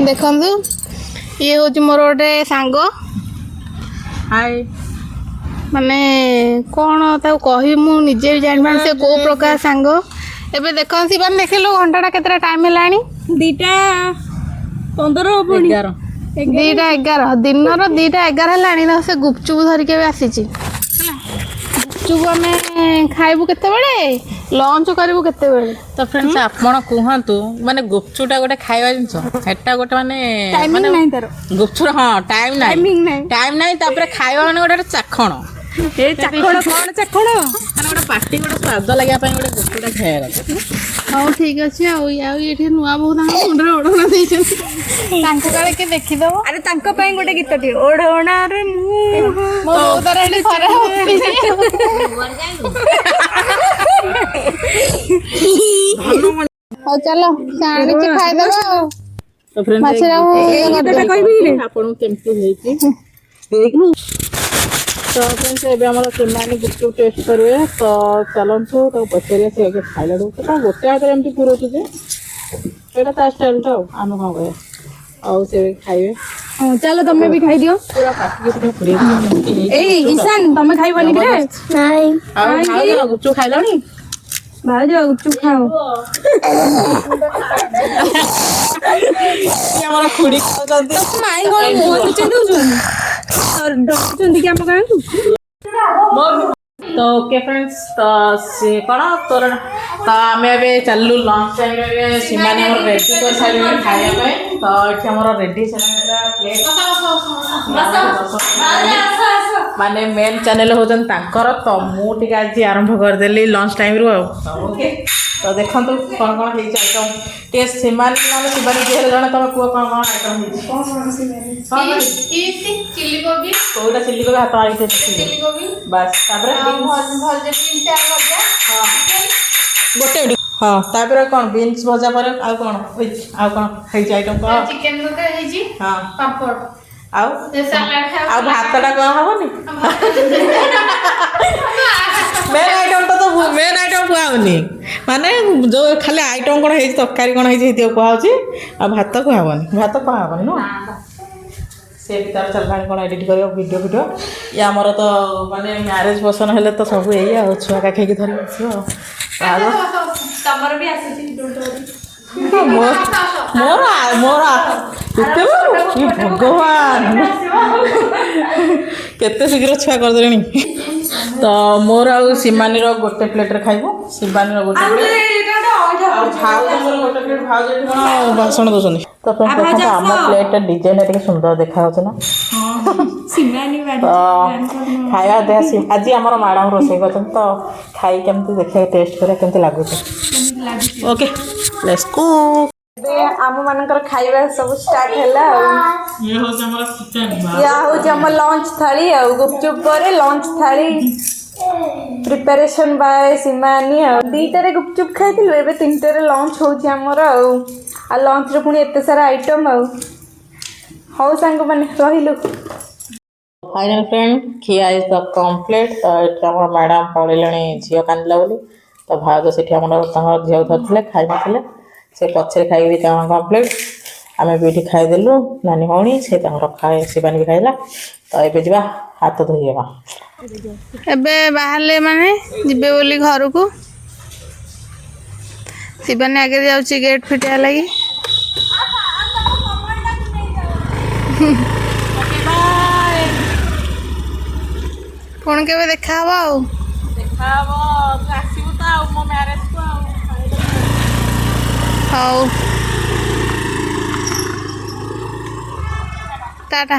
देखु ये हूँ मोर गोटे सांग हाय माने कौन कह मुझे भी जान से कौ प्रकार सांग एबे देख शिवानी देखिलु घंटा केतरा टाइम है 2:15 2:11 दिन 2:11 है से गुपचुप धरिक आसी गुपचुप आम खाइबू केतेबेले लंच करू केतेबेले तो फ्रेंड्स आपण कहतु माने गुपचुटा गोटे खाଇବା जिनस हेटा गोटे माने टाइमिंग नहीं तार गुपचुर हाँ टाइम नहीं तापर खाଇବା माने गोटे चाखण ए चाखण कौन चाखण माने गोटे पार्टी गोटे स्वाद लगा पई गोटे गुपचुटा खाଇବା हाँ ठीक अच्छे ये नुआ बहुत मुंडे ओढ़ना काले किए देखीदब अरे गोटे गीत टे ओढ़ना रे हाँ चलो खाईदब तो फ्रेंड्स आपन केमती हेची देखनु तो फ्रेंड्स एबे हमर केमानी गुपचुप टेस्ट करबे तो चलंसु तो पचरिया से आगे खाइला दो तो गोटे हाथ एमती पुरो तुझे एटा ता स्टाइल तो आनो खाओ गए और से खाइबे चलो तुम भी खाई दियो पूरा काट के पुरे ए ईशान तुम खाइबनी कि नहीं खाओ गुपचुप खाइलनी भाई जो गुपचुप खाओ ये हमारा खुड़ी खाउछंती माई गोल मुंह तुचे दउछन और डॉक्टर कि हम कहू तो ओके फ्रेंड्स तो से कणा तोर तो आम ए चलू लंच टाइम रे सीमानी हमर रेडी कर सारी खाया पे तो एठी हमर रेडी प्लेट माने मेन चैनल होजन तांकर तो मु टिका आज आरंभ कर देली लंच टाइम रु ओके तो देखंतु कोन कोन हे आइटम टेस्ट सीमानी नाम शिवानी जे जण तम को कोन कोन आइटम हे कोन चिल्ली कोबी कोइला चिल्ली कोबी हाथ आइते चिल्ली कोबी बस तापर भल बीन्स आलू भजा गोटे हाँ तापर कौन बीन्स भजा पर आउ कौन आउ कौन है आइटम कौन चिकन तरकारी है जी हाँ पापड़ आउ सलाड आउ भातटा कौन हबनी मेन आइटम तो मेन आइटम कुआउनी माने जो खाली आइटम कौन है तरकारी कौन है हेती कुआउची आ भात कुआबनी भात कुआबनी नो से भीतर चलवानी कौन एडिट कर वीडियो ये आमर तो माने मैरेज पर्सन हेले तो सब यही आ छुआ काखे की धरी आसो तमर भी आसी मोर भगवान केते शीघ्र छुआ करदेनी तो मोर आ सीमानी गोटे प्लेट खाइबो सीमानी गोटे भाषण दौरान तो आम प्लेट डिजाइन सुंदर देखा ना खाया देह आज आम मैडम रोसे कर तो खाई केमती देखा टेस्ट कर केमती लगुच ओके लेट्स गो आम मानकर खाଇବା सब स्टार्ट हैला ये हो हमर किचन या हो हम लंच थाली आ गुपचुप पर लंच थाली प्रिपरेशन बाय सीमानी आ दीटारे गुपचुप खाइथिलु एबे तीनटारे लंच होछि हमर आ लंच रे पुनी एते सारा आइटम आ हो संग माने रहिलु फाइनल फ्रेंड खिया इज द कंप्लीट तो हमर मैडम पड़िलणी झियो कांदला बोली तो भाग से हमर तंग झियो धरथिले खाइ नथिले से पछे खाइबी त कंप्लीट आमे बेठी खाइ देलु नानी होनी से तंगर खाए शिवानी भी खाइला तो एबे जिबा हाथ धोइबा एबे बाहरले माने जिबे बोली घर को शिवानी आगे जाउची गेट फिटिया लगी पुणी केबे देखा हबा आसीबु त मो मैरेज को हौ टाटा।